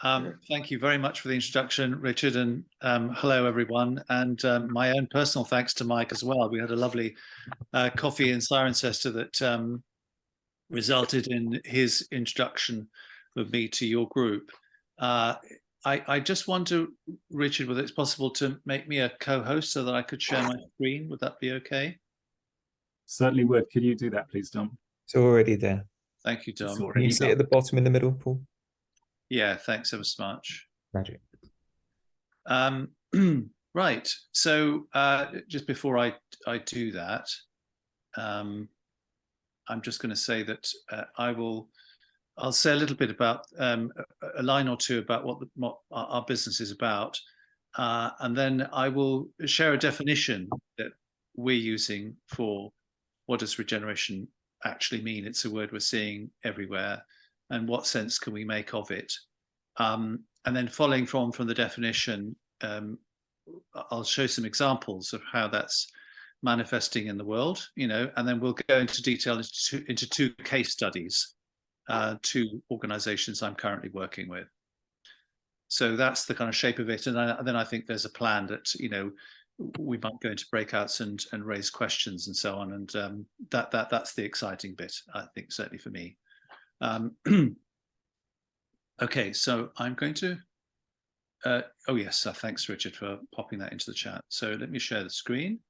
Thank you very much for the introduction, Richard, and hello, everyone. And my own personal thanks to Mike as well. We had a lovely coffee in Cirencester that resulted in his introduction of me to your group. I just wonder, Richard, whether it's possible to make me a co-host so that I could share my screen. Would that be okay? Certainly would. Could you do that, please, Dom? It's already there. Thank you, Dom. Can you see it at the bottom in the middle, Paul? Yeah, thanks ever so much. Magic. Right. So just before I do that, I'm just going to say that I'll say a little bit about a line or two about what our business is about, and then I will share a definition that we're using for what does regeneration actually mean. It's a word we're seeing everywhere, and what sense can we make of it? And then following from the definition, I'll show some examples of how that's manifesting in the world, and then we'll go into detail into two case studies, two organizations I'm currently working with. So that's the kind of shape of it. And then I think there's a plan that, we might go into breakouts and raise questions and so on. And that's the exciting bit, I think, certainly for me. Okay, so I'm going to, oh yes, thanks Richard for popping that into the chat. So let me share the screen.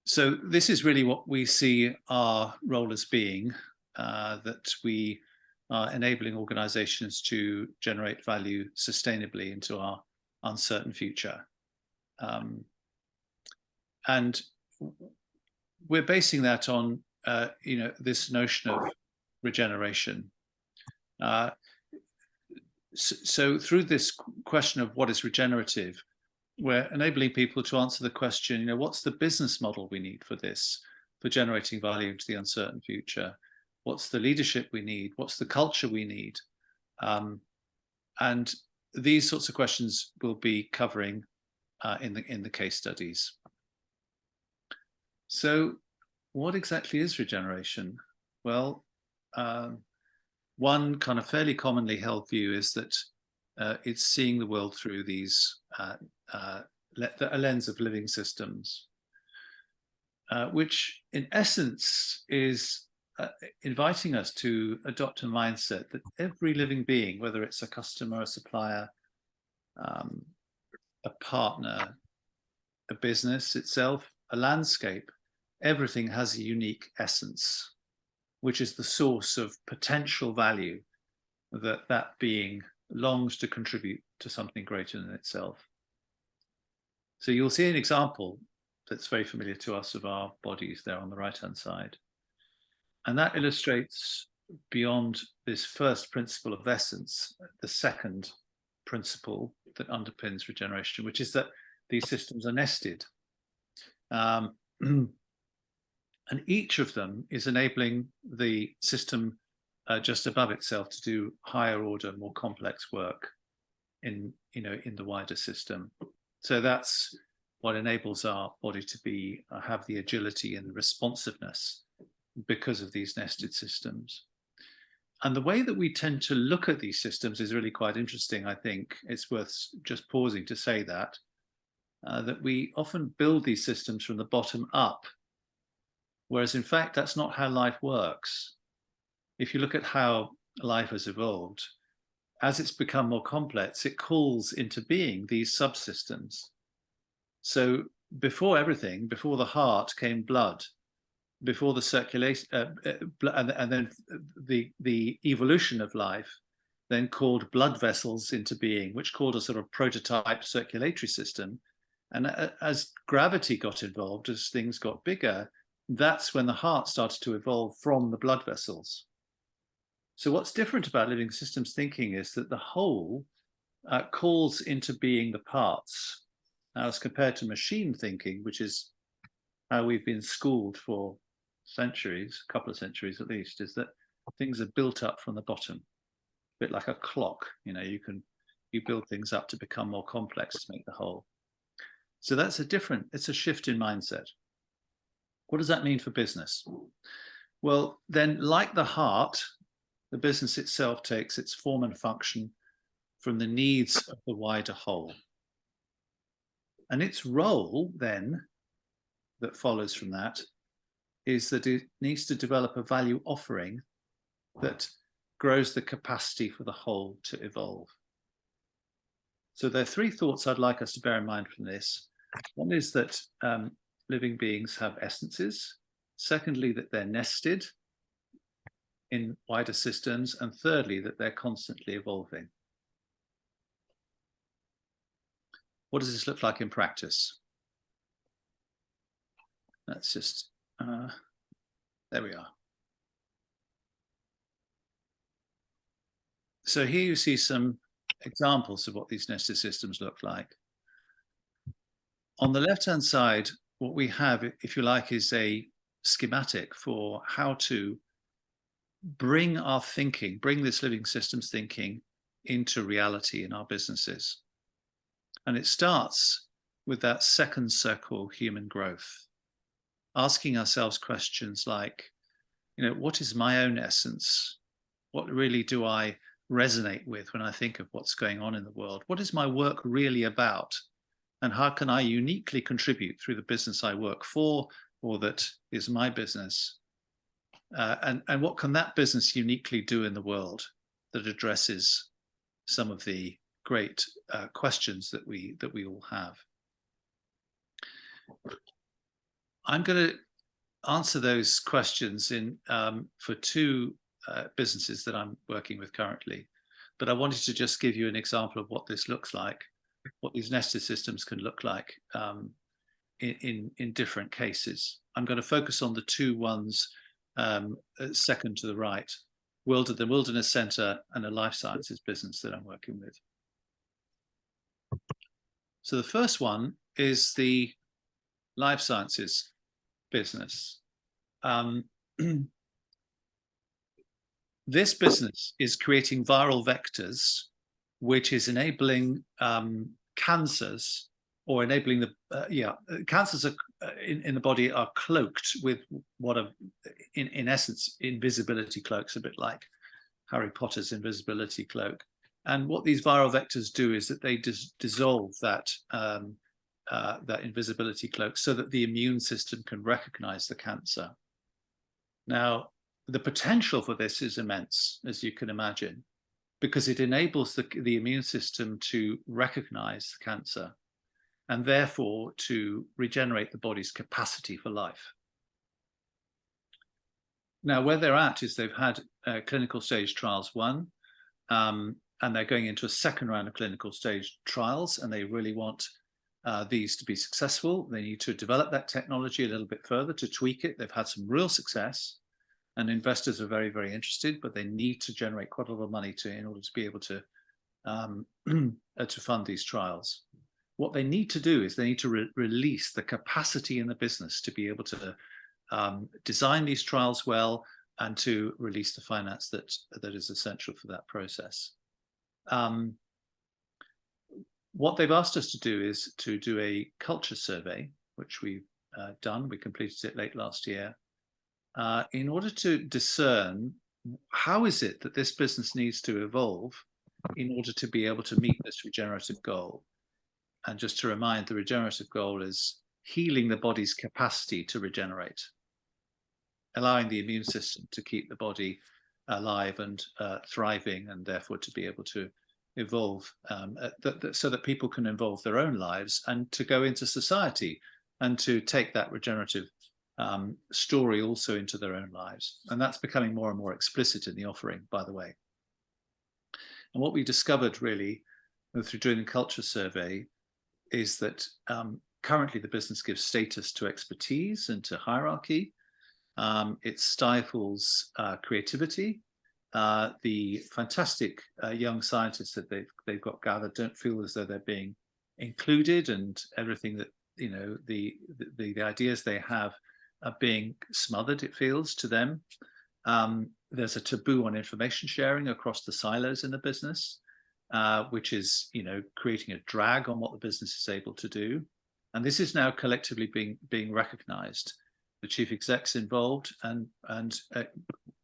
So this is really what we see our role as being, that we are enabling organizations to generate value sustainably into our uncertain future. And we're basing that on, this notion of regeneration. So through this question of what is regenerative, we're enabling people to answer the question, what's the business model we need for this, for generating value into the uncertain future? What's the leadership we need? What's the culture we need? And these sorts of questions we'll be covering in the case studies. So what exactly is regeneration? Well, one kind of fairly commonly held view is that it's seeing the world through these a lens of living systems, which in essence is inviting us to adopt a mindset that every living being, whether it's a customer, a supplier, a partner, a business itself, a landscape, everything has a unique essence, which is the source of potential value that being longs to contribute to something greater than itself. So you'll see an example that's very familiar to us of our bodies there on the right-hand side. And that illustrates, beyond this first principle of essence, the second principle that underpins regeneration, which is that these systems are nested. And each of them is enabling the system just above itself to do higher order, more complex work in the wider system. So that's what enables our body to have the agility and the responsiveness because of these nested systems. And the way that we tend to look at these systems is really quite interesting. I think it's worth just pausing to say that we often build these systems from the bottom up, whereas in fact, that's not how life works. If you look at how life has evolved, as it's become more complex, it calls into being these subsystems. So before everything, before the heart came blood, before the circulation, and then the evolution of life then called blood vessels into being, which called a sort of prototype circulatory system. And as gravity got involved, as things got bigger, that's when the heart started to evolve from the blood vessels. So what's different about living systems thinking is that the whole calls into being the parts. Now, as compared to machine thinking, which is how we've been schooled for centuries, a couple of centuries at least, is that things are built up from the bottom, a bit like a clock. You build things up to become more complex to make the whole. So it's a shift in mindset. What does that mean for business? Well, then, like the heart, the business itself takes its form and function from the needs of the wider whole. And its role then, that follows from that, is that it needs to develop a value offering that grows the capacity for the whole to evolve. So there are three thoughts I'd like us to bear in mind from this. One is that living beings have essences. Secondly, that they're nested in wider systems. And thirdly, that they're constantly evolving. What does this look like in practice? Let's just, there we are. So here you see some examples of what these nested systems look like. On the left-hand side, what we have, if you like, is a schematic for how to bring our thinking, bring this living systems thinking into reality in our businesses. And it starts with that second circle, human growth, asking ourselves questions like, what is my own essence? What really do I resonate with when I think of what's going on in the world? What is my work really about? And how can I uniquely contribute through the business I work for, or that is my business? And what can that business uniquely do in the world that addresses some of the great questions that we all have? I'm going to answer those questions in for two businesses that I'm working with currently, but I wanted to just give you an example of what this looks like, what these nested systems can look like in different cases. I'm going to focus on the two ones second to the right, the Wilderness Center and a life sciences business that I'm working with. So the first one is the life sciences business. This business is creating viral vectors, which is enabling cancers, or enabling cancers in the body are cloaked with what are, in essence, invisibility cloaks, a bit like Harry Potter's invisibility cloak. And what these viral vectors do is that they dissolve that that invisibility cloak so that the immune system can recognize the cancer. Now, the potential for this is immense, as you can imagine, because it enables the immune system to recognize the cancer and therefore to regenerate the body's capacity for life. Now, where they're at is they've had clinical stage trials 1, and they're going into a second round of clinical stage trials, and they really want these to be successful. They need to develop that technology a little bit further to tweak it. They've had some real success, and investors are very, very interested, but they need to generate quite a lot of money in order to be able to fund these trials. What they need to do is they need to release the capacity in the business to be able to design these trials well and to release the finance that is essential for that process. What they've asked us to do is to do a culture survey, which we've done. We completed it late last year, in order to discern how is it that this business needs to evolve in order to be able to meet this regenerative goal. And just to remind, the regenerative goal is healing the body's capacity to regenerate, allowing the immune system to keep the body alive and thriving, and therefore to be able to evolve so that people can evolve their own lives and to go into society and to take that regenerative story also into their own lives. And that's becoming more and more explicit in the offering, by the way. And what we discovered really through doing the culture survey is that currently the business gives status to expertise and to hierarchy. It stifles creativity. The fantastic young scientists that they've got gathered don't feel as though they're being included, and everything that the ideas they have are being smothered, it feels to them. There's a taboo on information sharing across the silos in the business, which is creating a drag on what the business is able to do. And this is now collectively being recognized. the chief execs involved, and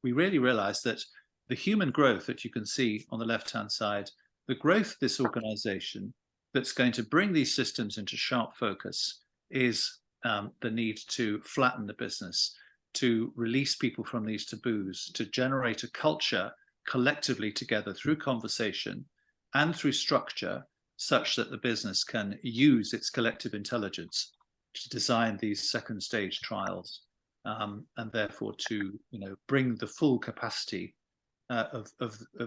we really realized that the human growth that you can see on the left-hand side, the growth of this organization that's going to bring these systems into sharp focus is the need to flatten the business, to release people from these taboos, to generate a culture collectively together through conversation and through structure, such that the business can use its collective intelligence to design these second stage trials, and therefore to bring the full capacity of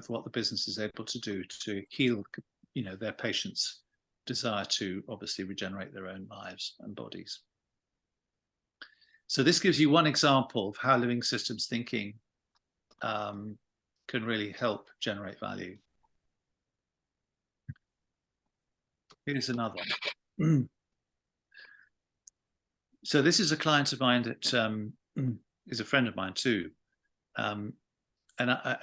what the business is able to do to heal their patients' desire to obviously regenerate their own lives and bodies. So this gives you one example of how living systems thinking can really help generate value. Here's another. So this is a client of mine that is a friend of mine too. And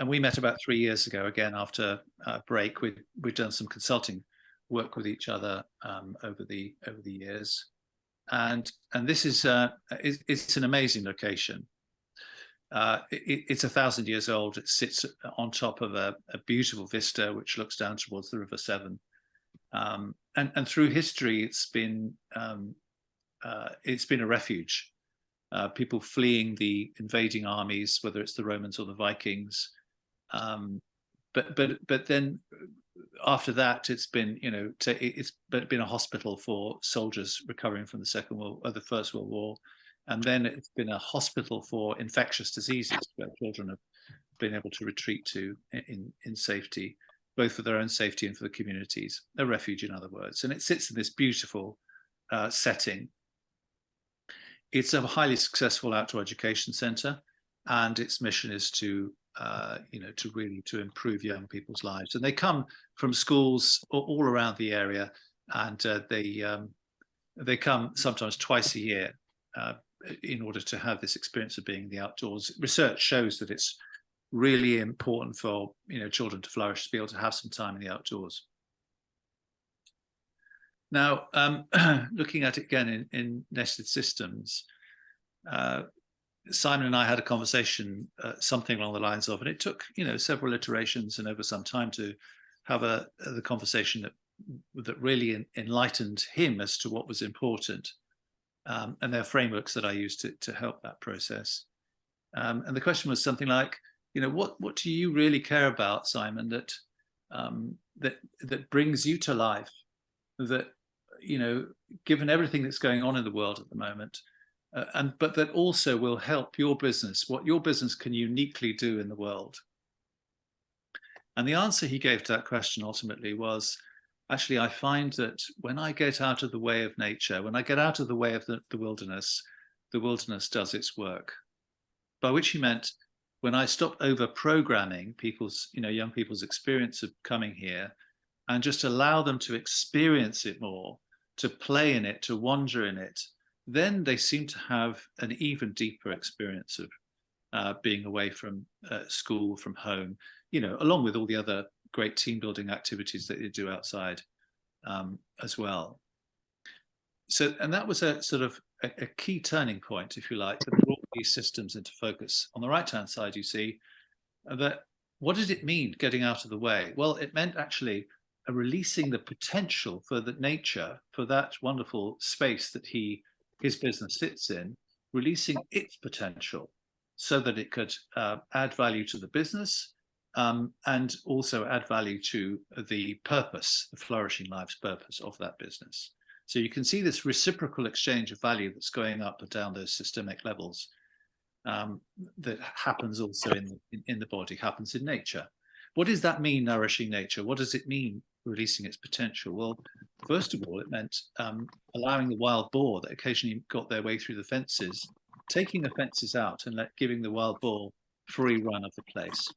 we met about 3 years ago, again, after a break. We'd done some consulting work with each other over the years. And this is it's an amazing location. It's 1,000 years old. It sits on top of a beautiful vista which looks down towards the River Severn. And through history, it's been a refuge. People fleeing the invading armies, whether it's the Romans or the Vikings. But then after that, it's been it's been a hospital for soldiers recovering from the First World War, and then it's been a hospital for infectious diseases where children have been able to retreat to in safety, both for their own safety and for the communities. A refuge, in other words, and it sits in this beautiful setting. It's a highly successful outdoor education centre, and its mission is to to improve young people's lives. And they come from schools all around the area, and they come sometimes twice a year in order to have this experience of being in the outdoors. Research shows that it's really important for children to flourish, to be able to have some time in the outdoors. Now, looking at it again in nested systems, Simon and I had a conversation, something along the lines of, and it took several iterations and over some time to have the conversation that really enlightened him as to what was important, and there are frameworks that I used to help that process. And the question was something like, what do you really care about, Simon, that brings you to life, that given everything that's going on in the world at the moment, but that also will help your business, what your business can uniquely do in the world? And the answer he gave to that question ultimately was, actually, I find that when I get out of the way of nature, when I get out of the way of the wilderness does its work. By which he meant, when I stop over-programming young people's experience of coming here, and just allow them to experience it more, to play in it, to wander in it, then they seem to have an even deeper experience of being away from school, from home, along with all the other great team building activities that you do outside as well. So, and that was a sort of a key turning point, if you like, that brought these systems into focus. On the right-hand side, you see that what did it mean getting out of the way? Well, it meant actually releasing the potential for the nature, for that wonderful space that his business sits in, releasing its potential so that it could add value to the business, and also add value to the purpose, the flourishing lives purpose of that business. So you can see this reciprocal exchange of value that's going up and down those systemic levels, that happens also in the body, happens in nature. What does that mean, nourishing nature? What does it mean, releasing its potential? Well, first of all, it meant allowing the wild boar that occasionally got their way through the fences, taking the fences out and giving the wild boar free run of the place.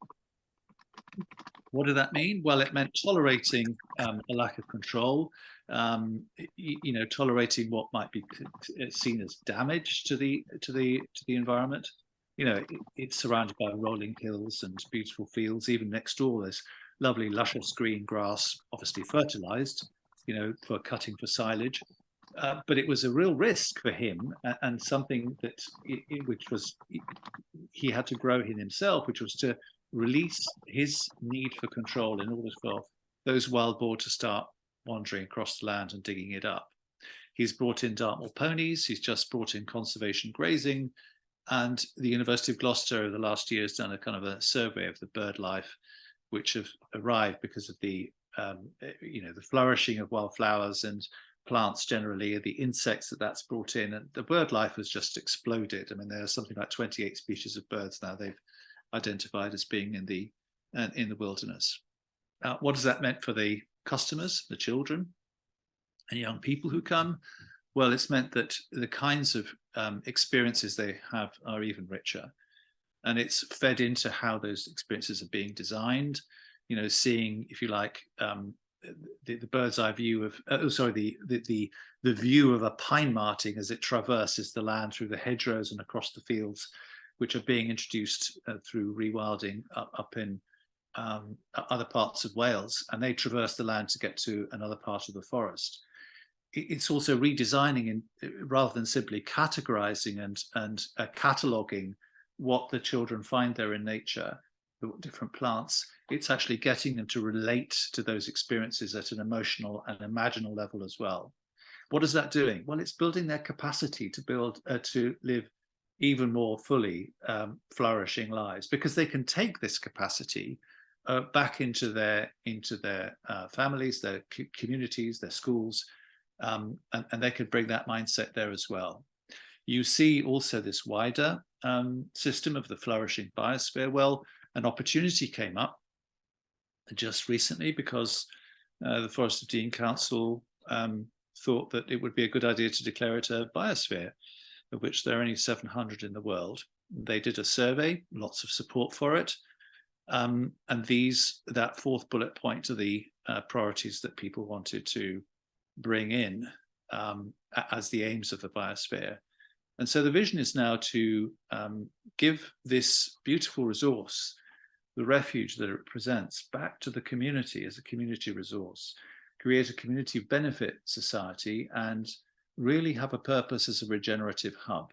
What did that mean? Well, it meant tolerating a lack of control, tolerating what might be seen as damage to the environment. It's surrounded by rolling hills and beautiful fields. Even next door, there's lovely luscious green grass, obviously fertilized, for cutting for silage. but it was a real risk for him, and something that which was he had to grow in himself, which was to release his need for control in order for those wild boar to start wandering across the land and digging it up. He's brought in Dartmoor ponies. He's just brought in conservation grazing, and the University of Gloucester over the last year has done a kind of a survey of the bird life, which have arrived because of the the flourishing of wildflowers and plants generally, the insects that's brought in, and the bird life has just exploded. I mean, there's something like 28 species of birds now they've identified as being in the wilderness. What has that meant for the customers, the children and young people who come? Well, it's meant that the kinds of experiences they have are even richer, and it's fed into how those experiences are being designed. You know, seeing, if you like, the bird's eye view of the view of a pine marting as it traverses the land through the hedgerows and across the fields, which are being introduced through rewilding up in other parts of Wales, and they traverse the land to get to another part of the forest. It's also redesigning, rather than simply categorizing and cataloging what the children find there in nature, the different plants. It's actually getting them to relate to those experiences at an emotional and imaginal level as well. What is that doing? Well, it's building their capacity to live even more fully flourishing lives, because they can take this capacity back into their families, their communities, their schools, and they could bring that mindset there as well. You see also this wider system of the flourishing biosphere. Well, an opportunity came up just recently because the Forest of Dean Council thought that it would be a good idea to declare it a biosphere, of which there are only 700 in the world. They did a survey, lots of support for it, and that fourth bullet point to the priorities that people wanted to bring in as the aims of the biosphere. And so the vision is now to give this beautiful resource, the refuge that it represents, back to the community as a community resource, create a community benefit society, and really have a purpose as a regenerative hub,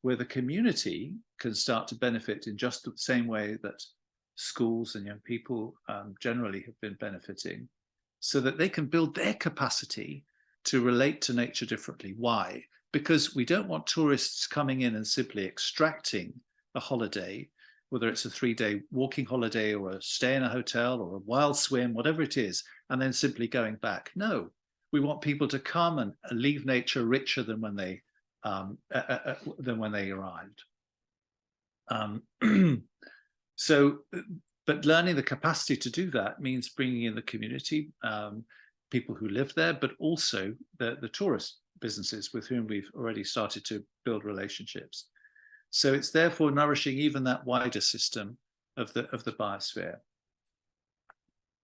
where the community can start to benefit in just the same way that schools and young people generally have been benefiting, so that they can build their capacity to relate to nature differently. Why? Because we don't want tourists coming in and simply extracting a holiday, whether it's a 3-day walking holiday or a stay in a hotel or a wild swim, whatever it is, and then simply going back. No, we want people to come and leave nature richer than when they arrived. But learning the capacity to do that means bringing in the community, people who live there, but also the tourist businesses with whom we've already started to build relationships. So it's therefore nourishing even that wider system of the biosphere.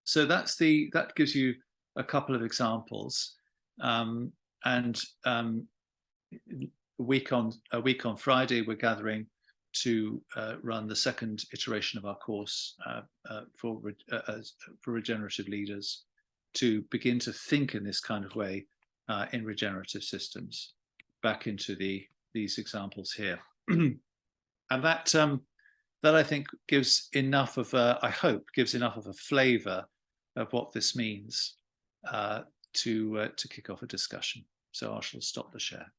So that gives you a couple of examples, and a week on Friday we're gathering to run the second iteration of our course for regenerative leaders, to begin to think in this kind of way in regenerative systems, back into these examples here. And that I think gives enough of I hope gives enough of a flavour of what this means to kick off a discussion. So I shall stop the share.